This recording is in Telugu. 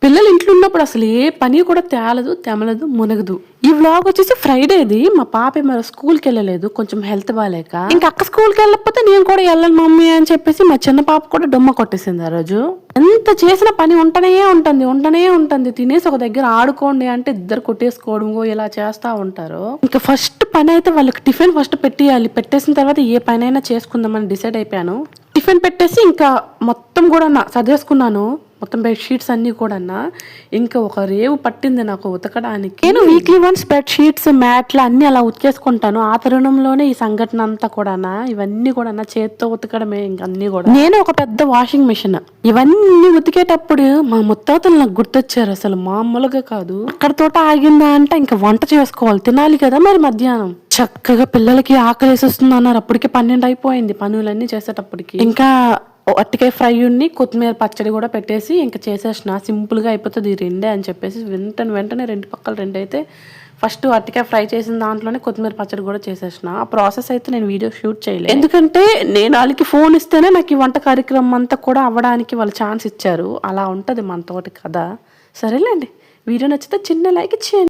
పిల్లలు ఇంట్లో ఉన్నప్పుడు అసలు ఏ పని కూడా తేలదు, తెమలదు, మునగదు. ఈ వ్లాగ్ వచ్చేసి ఫ్రైడేది. మా పాప మరి స్కూల్కి వెళ్ళలేదు, కొంచెం హెల్త్ బాగాలేక. ఇంకా అక్క స్కూల్కి వెళ్ళకపోతే నేను కూడా వెళ్ళను మమ్మీ అని చెప్పేసి మా చిన్న పాప కూడా డొమ్మ కొట్టేసింది ఆ రోజు. ఎంత చేసిన పని ఉంటనే ఉంటుంది. తినేసి ఒక దగ్గర ఆడుకోండి అంటే ఇద్దరు కొట్టేసుకోవడం ఇలా చేస్తా ఉంటారు. ఇంకా ఫస్ట్ పని అయితే వాళ్ళకి టిఫిన్ ఫస్ట్ పెట్టేయాలి. పెట్టేసిన తర్వాత ఏ పని అయినా చేసుకుందామని డిసైడ్ అయిపోయాను. టిఫిన్ పెట్టేసి ఇంకా మొత్తం కూడా సర్దేసుకున్నాను. మొత్తం బెడ్షీట్స్ అన్నీ కూడా ఇంకా ఒక రేవు పట్టింది నాకు ఉతకడానికి. నేను వీక్లీ వన్స్ బెడ్షీట్స్ మ్యాట్లు అన్ని అలా ఉతికేసుకుంటాను. ఆ తరుణంలోనే ఈ సంఘటన అంతా కూడా ఇవన్నీ కూడా చేత్తో ఉతకడమే. ఇంకా అన్ని కూడా నేను ఒక పెద్ద వాషింగ్ మిషన్. ఇవన్నీ ఉతికేటప్పుడు మా ముత్తాతలు నాకు గుర్తొచ్చారు. అసలు మామూలుగా కాదు. అక్కడతోట ఆగిందా అంటే ఇంకా వంట చేసుకోవాలి, తినాలి కదా మరి మధ్యాహ్నం. చక్కగా పిల్లలకి ఆకలేసేస్తుంది అన్నారు. అప్పటికే 12 అయిపోయింది పనులన్నీ చేసేటప్పటికి. ఇంకా అరటికాయ ఫ్రై ఉన్ని కొత్తిమీర పచ్చడి కూడా పెట్టేసి ఇంకా చేసేసిన. సింపుల్గా అయిపోతుంది ఈ రెండే అని చెప్పేసి వెంటనే రెండు పక్కల రెండు అయితే ఫస్ట్ అరటికాయ ఫ్రై చేసిన దాంట్లోనే కొత్తిమీర పచ్చడి కూడా చేసేసిన. ఆ ప్రాసెస్ అయితే నేను వీడియో షూట్ చేయలేదు, ఎందుకంటే నేను వాళ్ళకి ఫోన్ ఇస్తేనే నాకు ఈ వంట కార్యక్రమం అంతా కూడా అవ్వడానికి వాళ్ళు ఛాన్స్ ఇచ్చారు. అలా ఉంటుంది మనతోటి కదా. సరేలేండి, వీడియో నచ్చితే చిన్న లైక్ ఇచ్చేయండి.